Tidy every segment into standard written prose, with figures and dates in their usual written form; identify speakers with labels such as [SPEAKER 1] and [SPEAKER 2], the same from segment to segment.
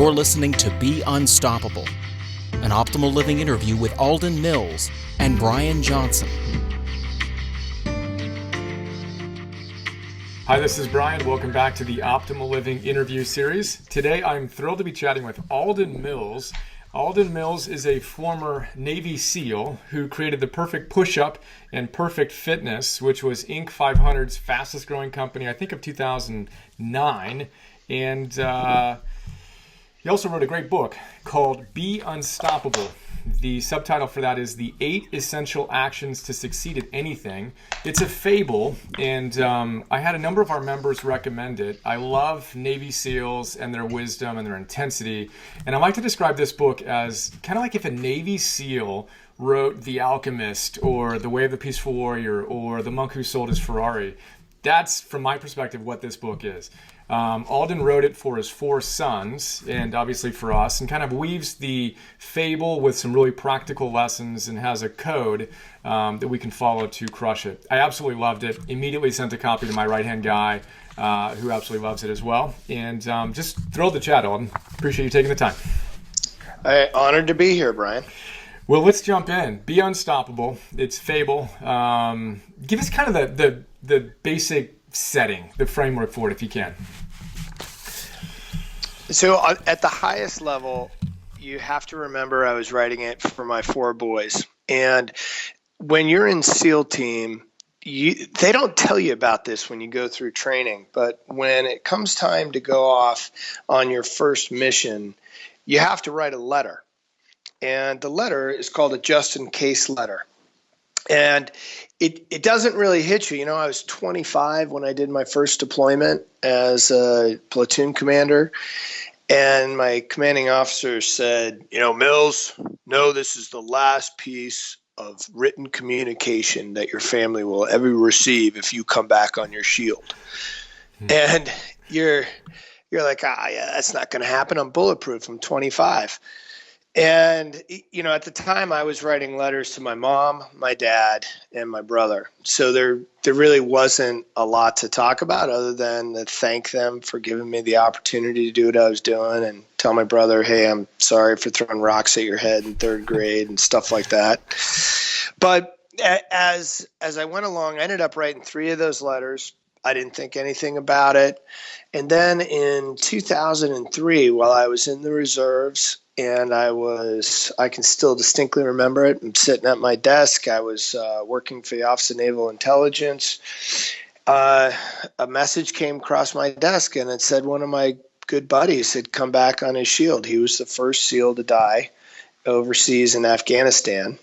[SPEAKER 1] You're listening to Be Unstoppable, an optimal living interview with Alden Mills and Brian Johnson.
[SPEAKER 2] Hi, this is Brian. Welcome back to the Optimal Living interview series. Today, I'm thrilled to be chatting with Alden Mills. Alden Mills is a former Navy SEAL who created the Perfect Push-Up and Perfect Fitness, which was Inc. 500's fastest growing company, I think of 2009. And he also wrote a great book called Be Unstoppable. The subtitle for that is The 8 Essential Actions to Succeed at Anything. It's a fable, and I had a number of our members recommend it. I love Navy SEALs and their wisdom and their intensity, and I like to describe this book as kind of like if a Navy SEAL wrote The Alchemist or The Way of the Peaceful Warrior or The Monk Who Sold His Ferrari. That's, from my perspective, what this book is. Alden wrote it for his 4 sons and obviously for us, and kind of weaves the fable with some really practical lessons and has a code that we can follow to crush it. I absolutely loved it. Immediately sent a copy to my right-hand guy who absolutely loves it as well. And just thrilled to chat, Alden. Appreciate you taking the time.
[SPEAKER 3] Honored to be here, Brian.
[SPEAKER 2] Well, let's jump in. Be Unstoppable. It's fable. Give us kind of the basic setting, the framework for it, if you can.
[SPEAKER 3] So at the highest level, you have to remember I was writing it for my 4 boys. And when you're in SEAL team, they don't tell you about this when you go through training. But when it comes time to go off on your first mission, you have to write a letter. And the letter is called a just-in-case letter. And it doesn't really hit you. You know, I was 25 when I did my first deployment as a platoon commander. And my commanding officer said, Mills, no, this is the last piece of written communication that your family will ever receive if you come back on your shield. And you're like, yeah, that's not going to happen. I'm bulletproof. I'm 25. And, at the time I was writing letters to my mom, my dad, and my brother. So there really wasn't a lot to talk about other than to thank them for giving me the opportunity to do what I was doing and tell my brother, hey, I'm sorry for throwing rocks at your head in 3rd grade and stuff like that. But as I went along, I ended up writing 3 of those letters. I didn't think anything about it. And then in 2003, while I was in the reserves, and I can still distinctly remember it. I'm sitting at my desk. I was working for the Office of Naval Intelligence. A message came across my desk, and it said one of my good buddies had come back on his shield. He was the first SEAL to die overseas in Afghanistan,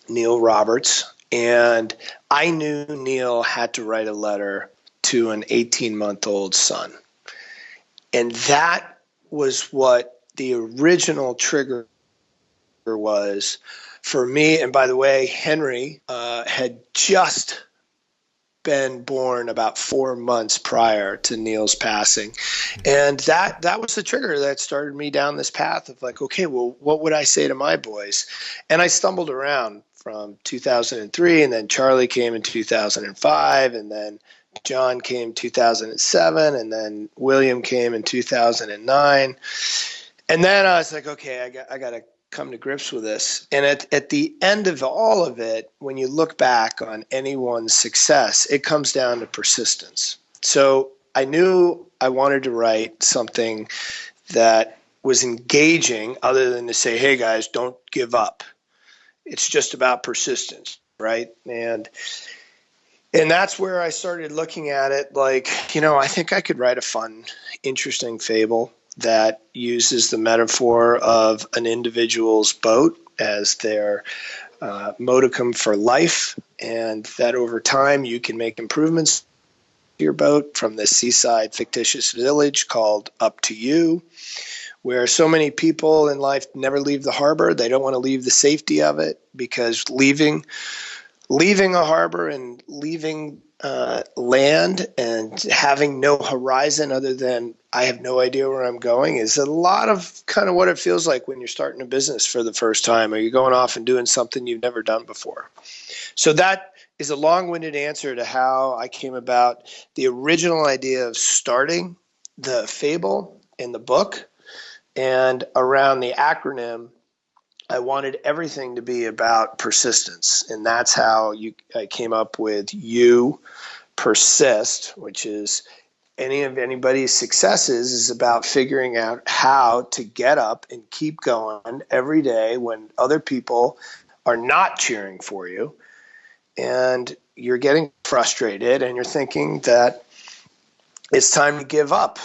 [SPEAKER 3] Neil Roberts. And I knew Neil had to write a letter to an 18-month-old son. And that was what the original trigger was for me. And by the way, Henry had just been born about 4 months prior to Neil's passing. And that was the trigger that started me down this path of like, okay, well, what would I say to my boys? And I stumbled around from 2003, and then Charlie came in 2005, and then John came 2007, and then William came in 2009. And then I was like, okay, I got to come to grips with this. And at the end of all of it, when you look back on anyone's success, it comes down to persistence. So I knew I wanted to write something that was engaging other than to say, hey, guys, don't give up. It's just about persistence, right? And that's where I started looking at it like, I think I could write a fun, interesting fable that uses the metaphor of an individual's boat as their modicum for life, and that over time you can make improvements to your boat from this seaside fictitious village called Up to You, where so many people in life never leave the harbor. They don't want to leave the safety of it because leaving a harbor and leaving land and having no horizon other than I have no idea where I'm going is a lot of kind of what it feels like when you're starting a business for the first time, or you're going off and doing something you've never done before. So that is a long-winded answer to how I came about the original idea of starting the fable in the book And around the acronym, I wanted everything to be about persistence. And that's how I came up with U.P.E.R.S.I.S.T, which is anybody's successes is about figuring out how to get up and keep going every day when other people are not cheering for you and you're getting frustrated and you're thinking that it's time to give up.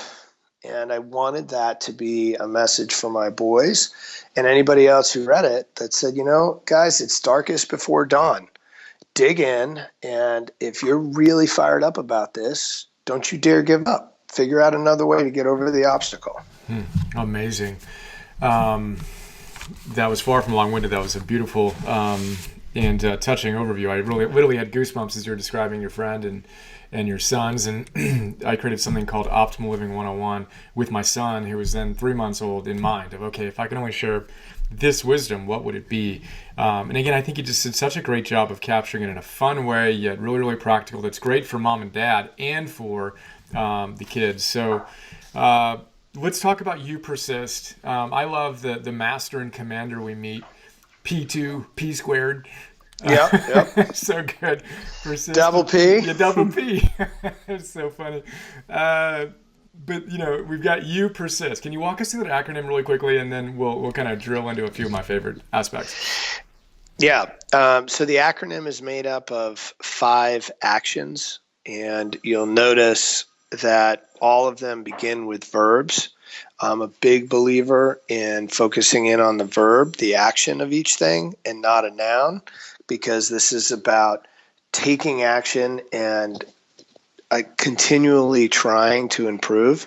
[SPEAKER 3] And I wanted that to be a message for my boys and anybody else who read it that said, guys, it's darkest before dawn. Dig in. And if you're really fired up about this, don't you dare give up. Figure out another way to get over the obstacle.
[SPEAKER 2] Amazing. That was far from long-winded. That was a beautiful and touching overview. I literally had goosebumps as you were describing your friend and your sons. And I created something called Optimal Living 101 with my son, who was then 3 months old, in mind of, okay, if I can only share this wisdom, what would it be? And again, I think you just did such a great job of capturing it in a fun way, yet really, really practical. That's great for mom and dad and for the kids. So let's talk about U.P.E.R.S.I.S.T. I love the master and commander we meet, P2, P squared.
[SPEAKER 3] Yep.
[SPEAKER 2] So good. Persistent.
[SPEAKER 3] Double P.
[SPEAKER 2] Yeah, double P. It's so funny. But we've got U.P.E.R.S.I.S.T. Can you walk us through that acronym really quickly, and then we'll kind of drill into a few of my favorite aspects.
[SPEAKER 3] Yeah. So the acronym is made up of 5 actions, and you'll notice that all of them begin with verbs. I'm a big believer in focusing in on the verb, the action of each thing, and not a noun, because this is about taking action and continually trying to improve.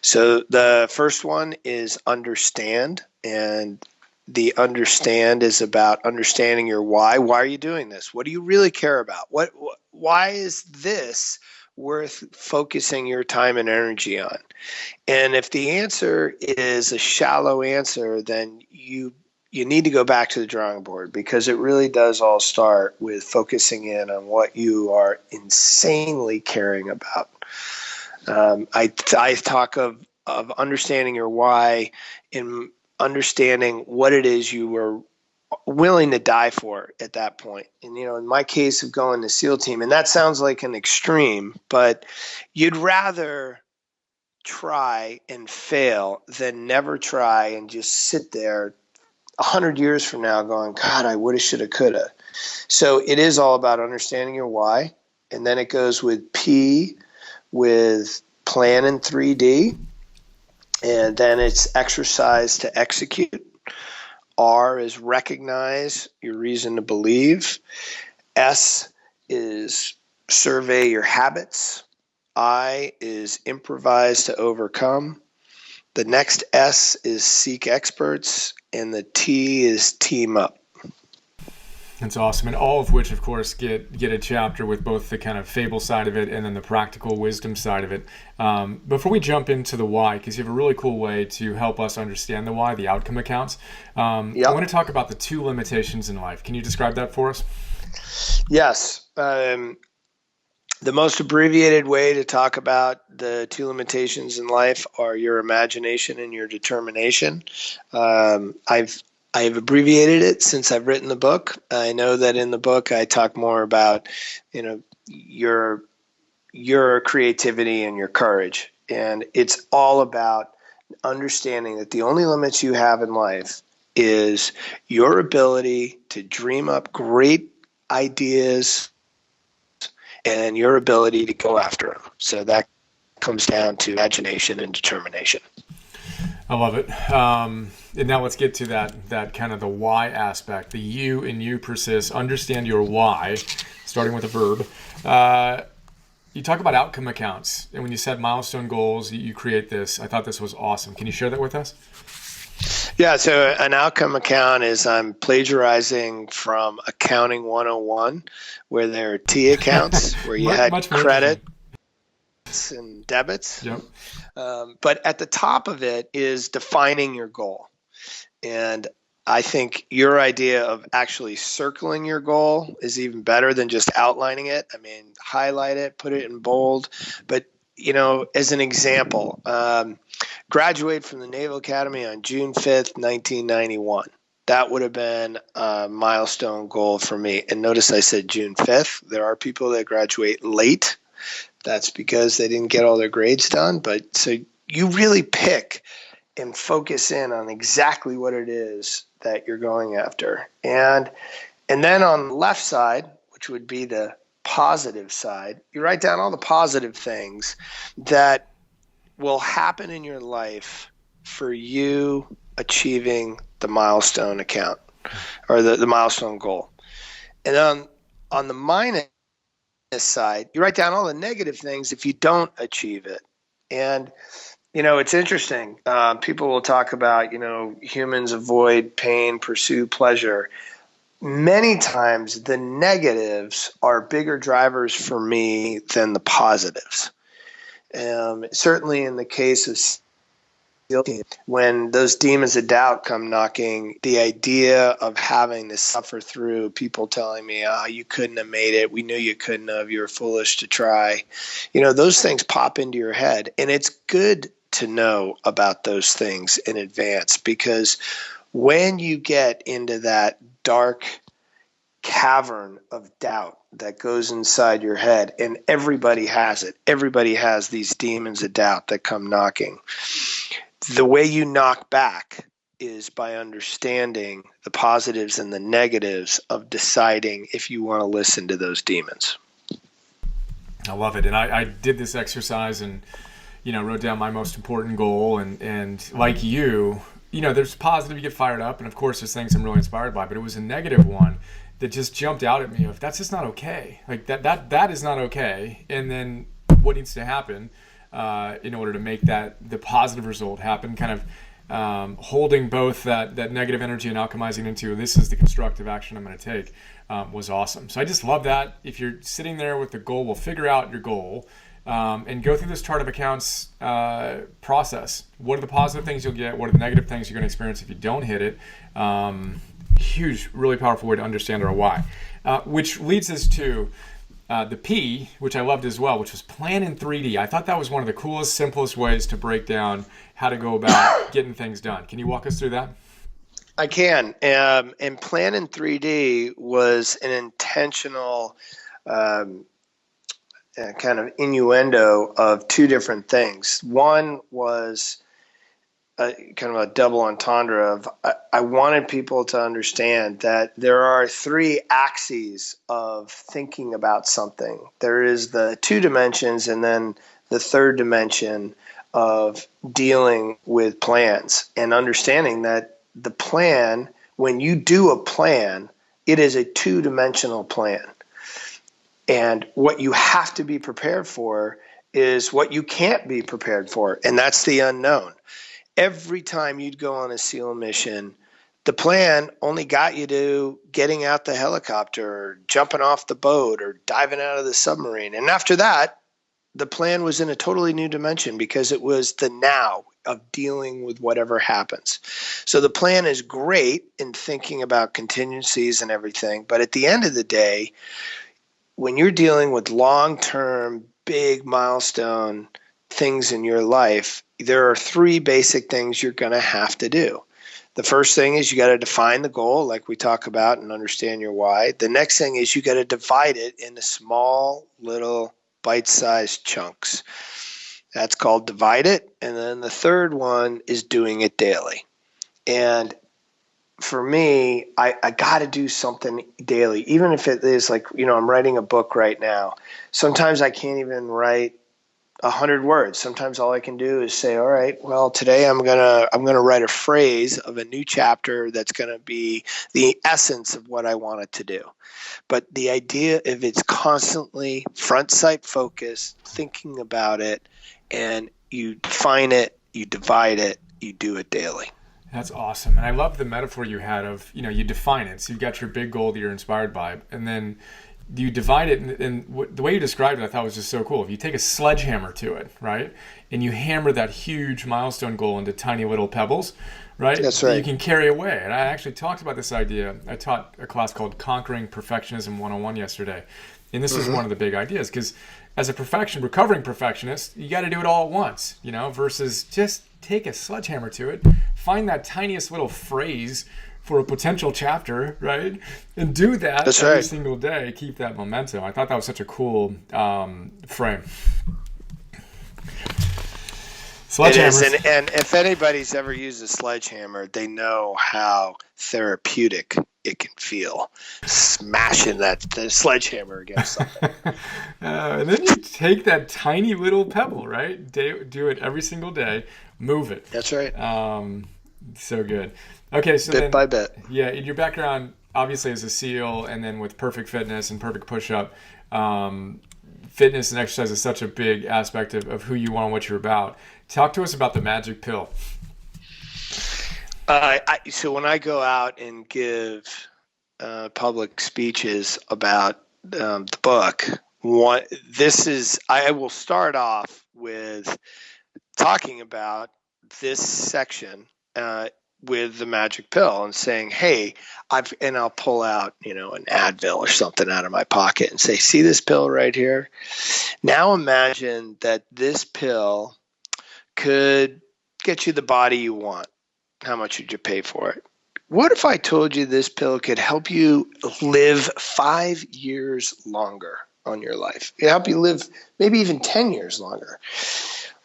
[SPEAKER 3] So the first one is understand, and the understand is about understanding your why. Why are you doing this? What do you really care about? Why is this worth focusing your time and energy on? And if the answer is a shallow answer, then you need to go back to the drawing board, because it really does all start with focusing in on what you are insanely caring about. I talk of understanding your why in understanding what it is you were willing to die for at that point. And, in my case of going to SEAL team, and that sounds like an extreme, but you'd rather try and fail than never try and just sit there 100 years from now going, God, I woulda, shoulda, coulda. So it is all about understanding your why. And then it goes with P, with plan in 3D. And then it's exercise to execute. R is recognize your reason to believe. S is survey your habits. I is improvise to overcome. The next S is seek experts, and the T is team up.
[SPEAKER 2] That's awesome. And all of which, of course, get a chapter with both the kind of fable side of it and then the practical wisdom side of it. Before we jump into the why, because you have a really cool way to help us understand the why, the outcome accounts, I want to talk about the 2 limitations in life. Can you describe that for us? Yes.
[SPEAKER 3] The most abbreviated way to talk about the 2 limitations in life are your imagination and your determination. I've abbreviated it since I've written the book. I know that in the book I talk more about, your creativity and your courage. And it's all about understanding that the only limits you have in life is your ability to dream up great ideas and your ability to go after them. So that comes down to imagination and determination.
[SPEAKER 2] I love it. And now let's get to that kind of the why aspect, the U in U.P.E.R.S.I.S.T. Understand your why, starting with a verb. You talk about outcome accounts, and when you set milestone goals, you create this. I thought this was awesome. Can you share that with us?
[SPEAKER 3] Yeah, so an outcome account is I'm plagiarizing from Accounting 101, where there are T accounts, where you had credit and debits.
[SPEAKER 2] Yep.
[SPEAKER 3] But at the top of it is defining your goal. And I think your idea of actually circling your goal is even better than just outlining it. I mean, highlight it, put it in bold. But, as an example, graduate from the Naval Academy on June 5th, 1991. That would have been a milestone goal for me. And notice I said June 5th. There are people that graduate late. That's because they didn't get all their grades done. But so you really pick and focus in on exactly what it is that you're going after. And then on the left side, which would be the positive side, you write down all the positive things that will happen in your life for you achieving the milestone account or the milestone goal. And on the minus side, you write down all the negative things if you don't achieve it. And it's interesting. People will talk about, humans avoid pain, pursue pleasure. Many times the negatives are bigger drivers for me than the positives. Certainly in the case of when those demons of doubt come knocking, the idea of having to suffer through people telling me, you couldn't have made it. We knew you couldn't have. You were foolish to try. Those things pop into your head. And it's good to know about those things in advance, because when you get into that dark cavern of doubt that goes inside your head, and everybody has it. Everybody has these demons of doubt that come knocking. The way you knock back is by understanding the positives and the negatives of deciding if you want to listen to those demons.
[SPEAKER 2] I love it. And I did this exercise and, wrote down my most important goal. And like you, there's positive, you get fired up. And of course, there's things I'm really inspired by, but it was a negative one that just jumped out at me of that's just not okay. Like that is not okay. And then what needs to happen in order to make the positive result happen, kind of holding both that negative energy and alchemizing into this is the constructive action I'm going to take was awesome. So I just love that. If you're sitting there with the goal, we'll figure out your goal and go through this chart of accounts process. What are the positive things you'll get? What are the negative things you're going to experience if you don't hit it? Huge, really powerful way to understand our why, which leads us to the P, which I loved as well, which was plan in 3D. I thought that was one of the coolest, simplest ways to break down how to go about getting things done. Can you walk us through that?
[SPEAKER 3] I can. And plan in 3D was an intentional kind of innuendo of two different things. One was kind of a double entendre of I wanted people to understand that there are three axes of thinking about something. There is the two dimensions and then the third dimension of dealing with plans, and understanding that the plan, when you do a plan, it is a two-dimensional plan. And what you have to be prepared for is what you can't be prepared for, and that's the unknown. Every time you'd go on a SEAL mission, the plan only got you to getting out the helicopter or jumping off the boat or diving out of the submarine. And after that, the plan was in a totally new dimension because it was the now of dealing with whatever happens. So the plan is great in thinking about contingencies and everything. But at the end of the day, when you're dealing with long-term, big milestone things in your life, there are three basic things you're going to have to do. The first thing is you got to define the goal, like we talk about, and understand your why. The next thing is you got to divide it into small, little, bite-sized chunks. That's called divide it. And then the third one is doing it daily. And for me, I got to do something daily, even if it is like, I'm writing a book right now. Sometimes I can't even write 100 words. Sometimes all I can do is say, all right, well, today I'm gonna write a phrase of a new chapter that's gonna be the essence of what I want it to do. But the idea of it's constantly front sight focused, thinking about it, and you define it, you divide it, you do it daily.
[SPEAKER 2] That's awesome. And I love the metaphor you had of, you define it. So you've got your big goal that you're inspired by, and then you divide it, and the way you described it, I thought was just so cool. If you take a sledgehammer to it, right, and you hammer that huge milestone goal into tiny little pebbles, right?
[SPEAKER 3] That's right.
[SPEAKER 2] You can carry away. And I actually talked about this idea. I taught a class called Conquering Perfectionism 101 yesterday. And this is one of the big ideas, because as a recovering perfectionist, you got to do it all at once, versus just take a sledgehammer to it, find that tiniest little phrase for a potential chapter, right? And do that
[SPEAKER 3] That's
[SPEAKER 2] every
[SPEAKER 3] right.
[SPEAKER 2] single day. Keep that momentum. I thought that was such a cool frame.
[SPEAKER 3] It is,
[SPEAKER 2] Sledgehammers.
[SPEAKER 3] and if anybody's ever used a sledgehammer, they know how therapeutic it can feel, smashing the sledgehammer against something.
[SPEAKER 2] And then you take that tiny little pebble, right? Do it every single day. Move it.
[SPEAKER 3] That's right.
[SPEAKER 2] So good. Okay, so
[SPEAKER 3] Bit by bit.
[SPEAKER 2] Yeah, in your background, obviously as a SEAL, and then with Perfect Fitness and Perfect Push-Up, fitness and exercise is such a big aspect of who you are and what you're about. Talk to us about the magic pill.
[SPEAKER 3] So when I go out and give public speeches about the book, I will start off with talking about this section with the magic pill and saying, hey, I'll pull out, an Advil or something out of my pocket and say, see this pill right here? Now imagine that this pill could get you the body you want. How much would you pay for it? What if I told you this pill could help you live 5 years longer on your life? It help you live maybe even 10 years longer.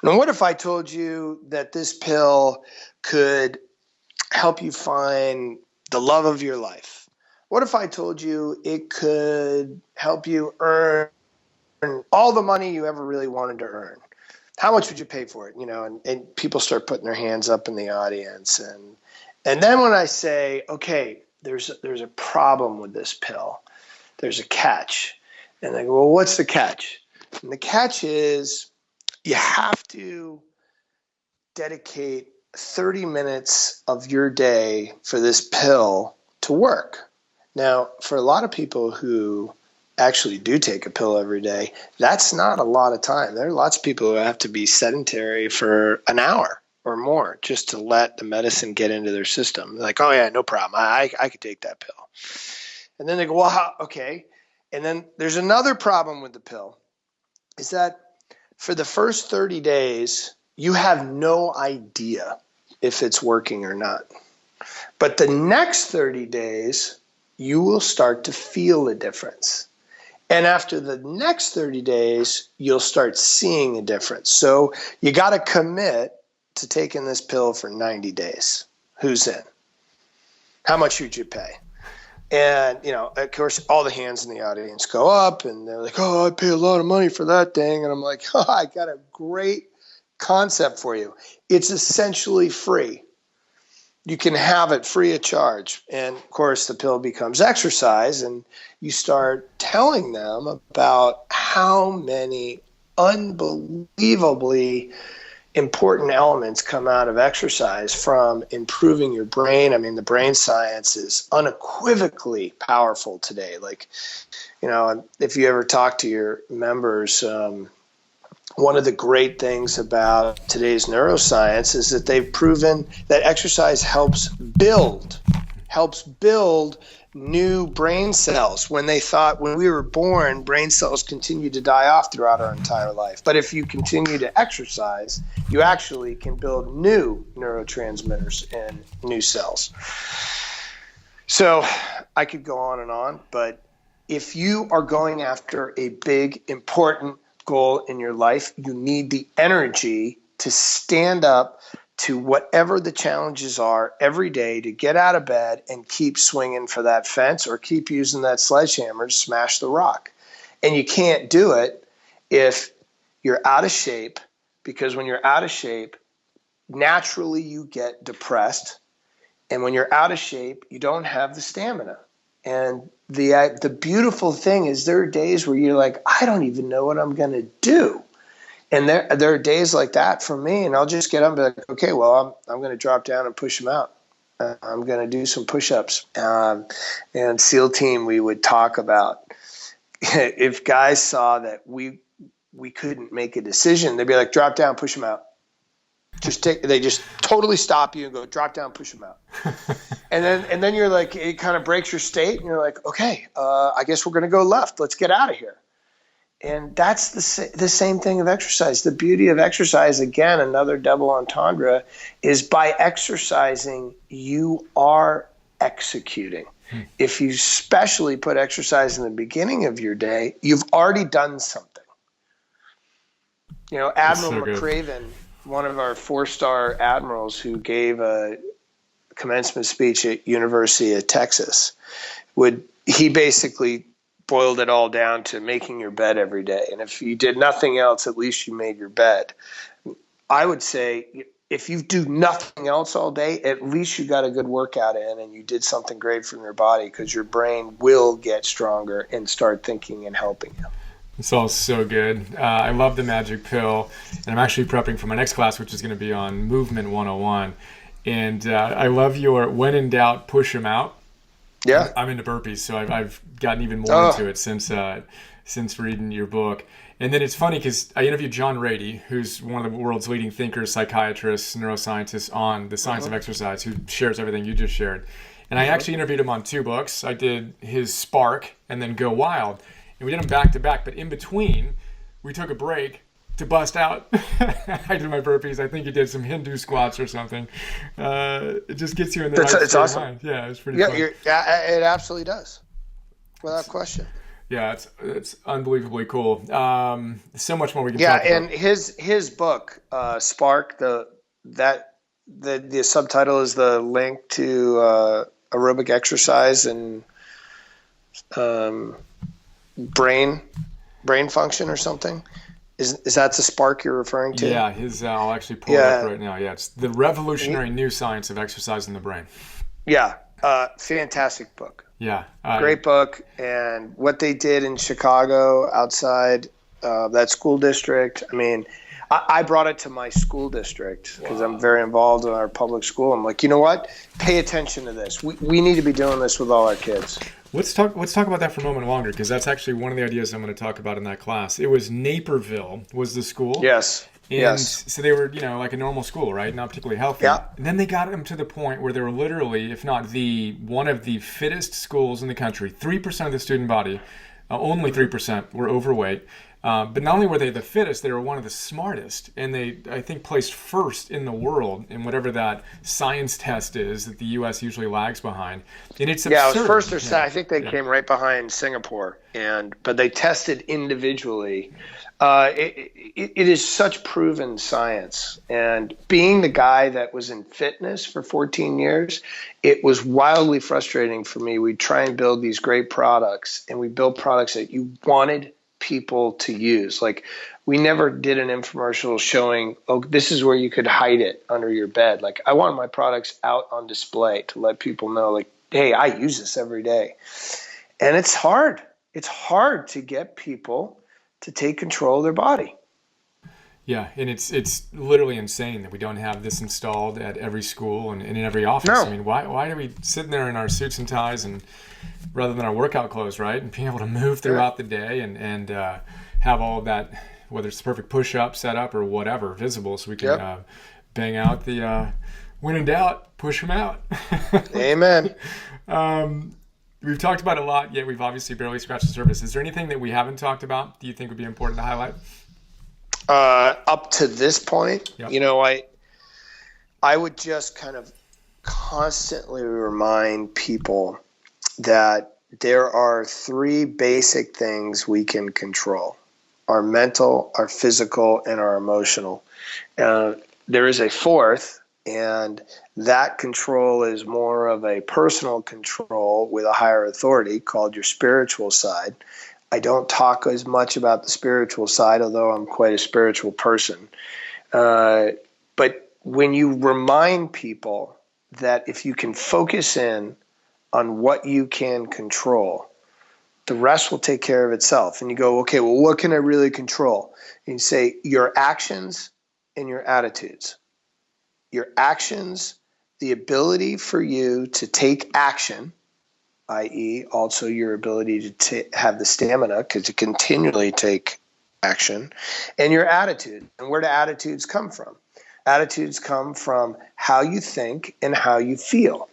[SPEAKER 3] Now, what if I told you that this pill could help you find the love of your life? What if I told you it could help you earn all the money you ever really wanted to earn? How much would you pay for it? And people start putting their hands up in the audience. And then when I say, okay, there's a problem with this pill, there's a catch. And they go, well, what's the catch? And the catch is you have to dedicate 30 minutes of your day for this pill to work. Now, for a lot of people who actually do take a pill every day, that's not a lot of time. There are lots of people who have to be sedentary for an hour or more just to let the medicine get into their system. They're like, oh yeah, no problem. I could take that pill. And then they go, well, okay. And then there's another problem with the pill is that for the first 30 days, you have no idea if it's working or not. But the next 30 days, you will start to feel a difference. And after the next 30 days, you'll start seeing a difference. So you got to commit to taking this pill for 90 days. Who's in? How much would you pay? And, of course, all the hands in the audience go up and they're like, oh, I'd pay a lot of money for that thing. And I'm like, oh, I got a great concept for you. It's essentially free. You can have it free of charge. And of course, the pill becomes exercise, and you start telling them about how many unbelievably important elements come out of exercise from improving your brain. I mean, the brain science is unequivocally powerful today. Like, if you ever talk to your members, one of the great things about today's neuroscience is that they've proven that exercise helps build new brain cells. When we were born, brain cells continue to die off throughout our entire life. But if you continue to exercise, you actually can build new neurotransmitters and new cells. So I could go on, but if you are going after a big, important goal in your life, you need the energy to stand up to whatever the challenges are every day, to get out of bed and keep swinging for that fence or keep using that sledgehammer to smash the rock. And you can't do it if you're out of shape, because when you're out of shape, naturally you get depressed. And when you're out of shape, you don't have the stamina. And the beautiful thing is there are days where you're like, I don't even know what I'm going to do. And there are days like that for me, and I'll just get up and be like, okay, well, I'm going to drop down and push them out. I'm going to do some push-ups. And SEAL team, we would talk about if guys saw that we couldn't make a decision, they'd be like, drop down, push them out. They just totally stop you and go, drop down, push them out. and then you're like, it kind of breaks your state, and you're like, okay, I guess we're going to go left. Let's get out of here. And that's the same thing of exercise. The beauty of exercise, again, another double entendre, is by exercising, you are executing. If you especially put exercise in the beginning of your day, you've already done something. You know, Admiral
[SPEAKER 2] so
[SPEAKER 3] McRaven, one of our 4-star admirals who gave a commencement speech at University of Texas, he basically boiled it all down to making your bed every day. And if you did nothing else, at least you made your bed. I would say if you do nothing else all day, at least you got a good workout in and you did something great for your body, because your brain will get stronger and start thinking and helping you.
[SPEAKER 2] It's all so good. I love the magic pill, and I'm actually prepping for my next class, which is going to be on movement 101. And I love your when in doubt, push them out.
[SPEAKER 3] Yeah.
[SPEAKER 2] I'm into burpees, so I've gotten even more into it since reading your book. And then it's funny because I interviewed John Rady, who's one of the world's leading thinkers, psychiatrists, neuroscientists on the science of exercise, who shares everything you just shared. And I actually interviewed him on 2 books. I did his Spark and then Go Wild. And we did them back to back, but in between, we took a break to bust out. I did my burpees. I think you did some Hindu squats or something. It just gets you in the right state of mind. Yeah, it's pretty fun.
[SPEAKER 3] It absolutely does, without question.
[SPEAKER 2] Yeah, it's unbelievably cool. So much more we can talk about.
[SPEAKER 3] Yeah, and his book, Spark, the subtitle is the link to aerobic exercise and brain function or something. Is that the Spark you're referring to?
[SPEAKER 2] Yeah, I'll actually pull it up right now. Yeah, it's the revolutionary new science of exercise in the brain.
[SPEAKER 3] Yeah, fantastic book.
[SPEAKER 2] Yeah.
[SPEAKER 3] Great book. And what they did in Chicago outside that school district, I mean, I brought it to my school district because I'm very involved in our public school. I'm like, you know what? Pay attention to this. We need to be doing this with all our kids.
[SPEAKER 2] Let's talk about that for a moment longer, because that's actually one of the ideas I'm going to talk about in that class. It was Naperville was the school.
[SPEAKER 3] Yes.
[SPEAKER 2] And so they were, like a normal school, right? Not particularly healthy.
[SPEAKER 3] Yeah.
[SPEAKER 2] And then they got them to the point where they were literally, if not one of the fittest schools in the country. 3% of the student body, only 3% were overweight. But not only were they the fittest, they were one of the smartest. And they, I think, placed first in the world in whatever that science test is that the U.S. usually lags behind. And it's absurd.
[SPEAKER 3] Yeah, it was first or second. I think they came right behind Singapore. But they tested individually. It is such proven science. And being the guy that was in fitness for 14 years, it was wildly frustrating for me. We'd try and build these great products, and we built products that you wanted people to use. Like, we never did an infomercial showing, this is where you could hide it under your bed. Like, I wanted my products out on display to let people know, like, hey, I use this every day. And it's hard. It's hard to get people to take control of their body.
[SPEAKER 2] Yeah, and it's literally insane that we don't have this installed at every school and in every office.
[SPEAKER 3] No.
[SPEAKER 2] I mean, why are we sitting there in our suits and ties and rather than our workout clothes, right? And being able to move throughout the day and have all of that, whether it's the perfect push-up, setup, or whatever, visible, so we can bang out the when in doubt, push them out.
[SPEAKER 3] Amen.
[SPEAKER 2] We've talked about it a lot, yet we've obviously barely scratched the surface. Is there anything that we haven't talked about do you think would be important to highlight?
[SPEAKER 3] Up to this point,
[SPEAKER 2] Yep.
[SPEAKER 3] I would just kind of constantly remind people that there are 3 basic things we can control: our mental, our physical, and our emotional. There is a 4th, and that control is more of a personal control with a higher authority called your spiritual side. I don't talk as much about the spiritual side, although I'm quite a spiritual person. But when you remind people that if you can focus in on what you can control, the rest will take care of itself. And you go, okay, well, what can I really control? And you say your actions and your attitudes. Your actions, the ability for you to take action, i.e. also your ability to have the stamina to continually take action, and your attitude. And where do attitudes come from? Attitudes come from how you think and how you feel,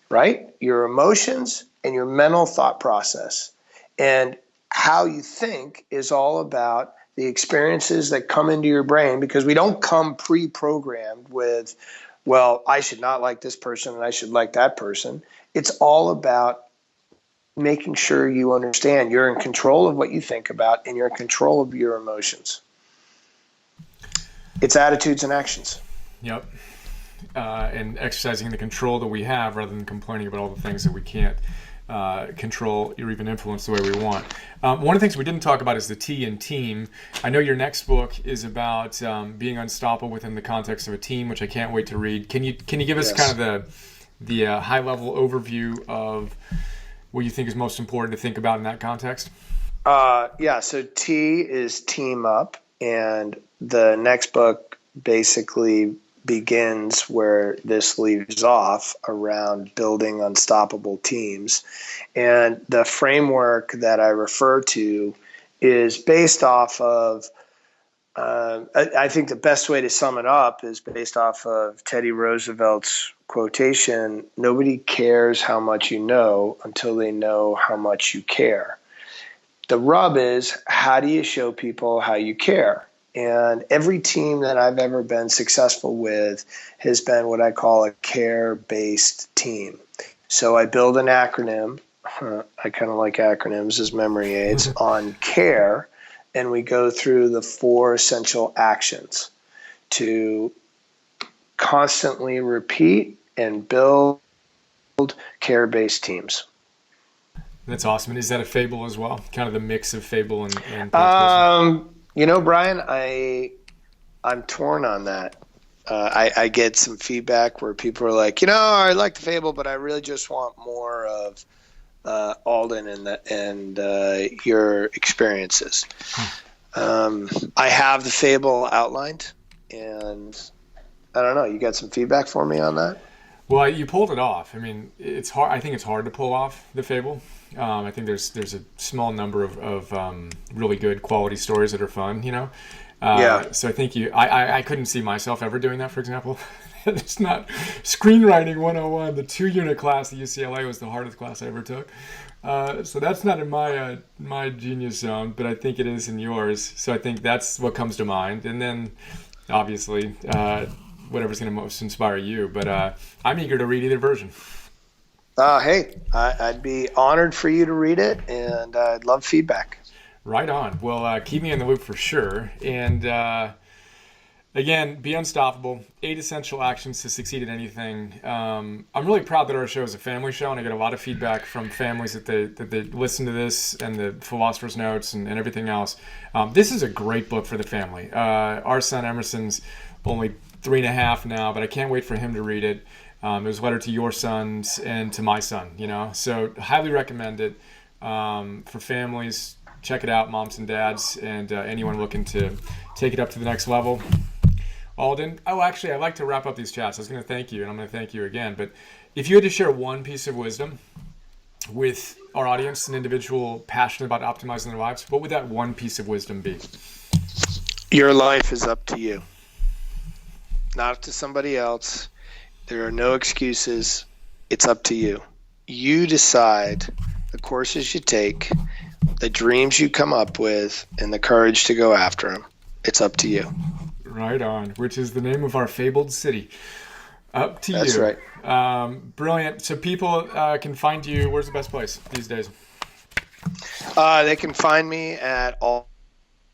[SPEAKER 3] right? Your emotions and your mental thought process. And how you think is all about the experiences that come into your brain, because we don't come pre-programmed with, well, I should not like this person and I should like that person. It's all about making sure you understand you're in control of what you think about and you're in control of your emotions. It's attitudes and actions.
[SPEAKER 2] Yep. And exercising the control that we have rather than complaining about all the things that we can't control or even influence the way we want. One of the things we didn't talk about is the T in team. I know your next book is about being unstoppable within the context of a team, which I can't wait to read. Can you give us kind of the high level overview of what you think is most important to think about in that context?
[SPEAKER 3] So T is team up, and the next book basically begins where this leaves off around building unstoppable teams. And the framework that I refer to is based off of, I think the best way to sum it up is based off of Teddy Roosevelt's quotation, "Nobody cares how much you know until they know how much you care." The rub is, how do you show people how you care? And every team that I've ever been successful with has been what I call a care-based team. So I build an acronym. I kind of like acronyms as memory aids on care. And we go through the 4 essential actions to constantly repeat and build care-based teams.
[SPEAKER 2] That's awesome. And is that a fable as well? Kind of the mix of fable and
[SPEAKER 3] Brian, I'm torn on that. I get some feedback where people are like, I like the fable, but I really just want more of Alden and your experiences. I have the fable outlined, and I don't know. You got some feedback for me on that?
[SPEAKER 2] Well, you pulled it off. I mean, it's hard. I think it's hard to pull off the fable. I think there's a small number of really good quality stories that are fun, So I think I couldn't see myself ever doing that, for example. It's not screenwriting 101. The 2-unit class at UCLA was the hardest class I ever took. So that's not in my genius zone, but I think it is in yours. So I think that's what comes to mind. And then, obviously, whatever's going to most inspire you. But I'm eager to read either version.
[SPEAKER 3] Hey, I'd be honored for you to read it, and I'd love feedback.
[SPEAKER 2] Right on. Well, keep me in the loop for sure. And again, be unstoppable. 8 essential actions to succeed at anything. I'm really proud that our show is a family show, and I get a lot of feedback from families that they listen to this and the Philosopher's Notes and everything else. This is a great book for the family. Our son Emerson's only 3.5 now, but I can't wait for him to read it. It was a letter to your sons and to my son, So highly recommend it for families. Check it out, moms and dads, and anyone looking to take it up to the next level. Alden, actually, I'd like to wrap up these chats. I was going to thank you, and I'm going to thank you again. But if you had to share one piece of wisdom with our audience, an individual passionate about optimizing their lives, what would that one piece of wisdom be?
[SPEAKER 3] Your life is up to you, not up to somebody else. There are no excuses. It's up to you. You decide the courses you take, the dreams you come up with, and the courage to go after them. It's up to you.
[SPEAKER 2] Right on, which is the name of our fabled city. Up to you.
[SPEAKER 3] That's right.
[SPEAKER 2] Brilliant. So people can find you. Where's the best place these days?
[SPEAKER 3] They can find me at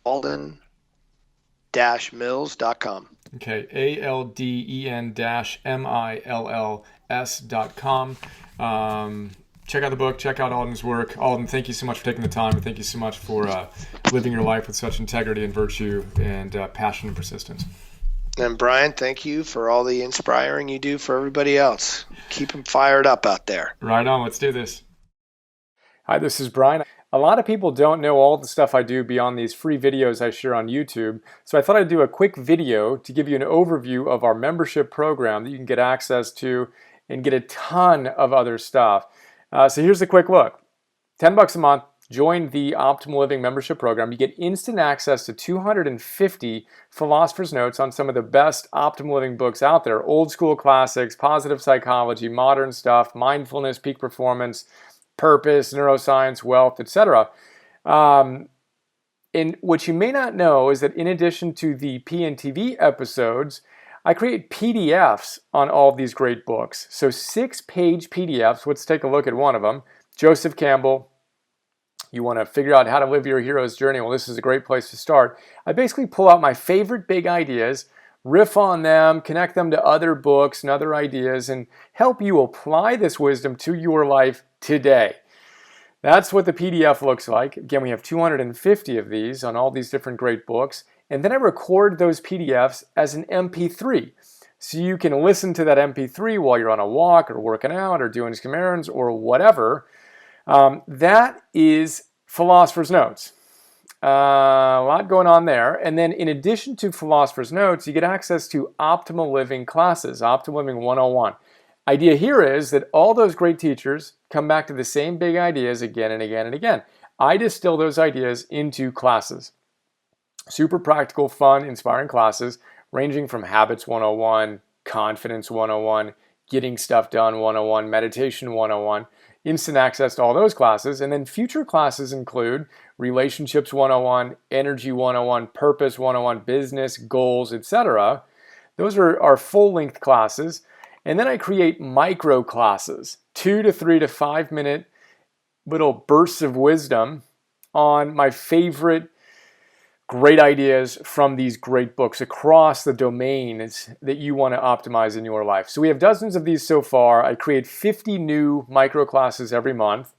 [SPEAKER 3] alden-mills.com.
[SPEAKER 2] Okay, ALDEN-MILLS.com. Check out the book. Check out Alden's work. Alden, thank you so much for taking the time, and thank you so much for living your life with such integrity and virtue and passion and persistence.
[SPEAKER 3] And Brian, thank you for all the inspiring you do for everybody else. Keep them fired up out there.
[SPEAKER 2] Right on. Let's do this. Hi, this is Brian. A lot of people don't know all the stuff I do beyond these free videos I share on YouTube, so I thought I'd do a quick video to give you an overview of our membership program that you can get access to and get a ton of other stuff. So here's a quick look. $10 a month, join the Optimal Living membership program. You get instant access to 250 Philosopher's Notes on some of the best Optimal Living books out there. Old school classics, positive psychology, modern stuff, mindfulness, peak performance, purpose, neuroscience, wealth, etc. And what you may not know is that in addition to the PNTV episodes, I create PDFs on all of these great books. So 6-page PDFs. Let's take a look at one of them. Joseph Campbell. You want to figure out how to live your hero's journey? Well, this is a great place to start. I basically pull out my favorite big ideas, riff on them, connect them to other books and other ideas, and help you apply this wisdom to your life today. That's what the PDF looks like. Again, we have 250 of these on all these different great books. And then I record those PDFs as an MP3. So you can listen to that MP3 while you're on a walk or working out or doing some errands or whatever. That is Philosopher's Notes. A lot going on there. And then in addition to Philosopher's Notes, you get access to Optimal Living classes, Optimal Living 101. Idea here is that all those great teachers come back to the same big ideas again and again and again. I distill those ideas into classes. Super practical, fun, inspiring classes ranging from Habits 101, Confidence 101, Getting Stuff Done 101, Meditation 101, instant access to all those classes. And then future classes include Relationships 101, Energy 101, Purpose 101, Business, Goals, etc. Those are our full-length classes. And then I create micro classes, 2 to 3 to 5 minute little bursts of wisdom on my favorite great ideas from these great books across the domains that you want to optimize in your life. So we have dozens of these so far. I create 50 new micro classes every month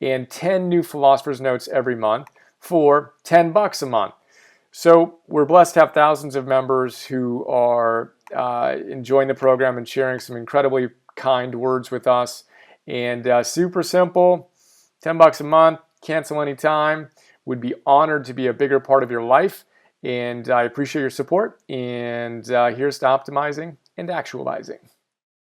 [SPEAKER 2] and 10 new Philosopher's Notes every month for $10 a month. So we're blessed to have thousands of members who are enjoying the program and sharing some incredibly kind words with us. And super simple, $10 a month, cancel anytime. Would be honored to be a bigger part of your life. And I appreciate your support. And here's to optimizing and actualizing.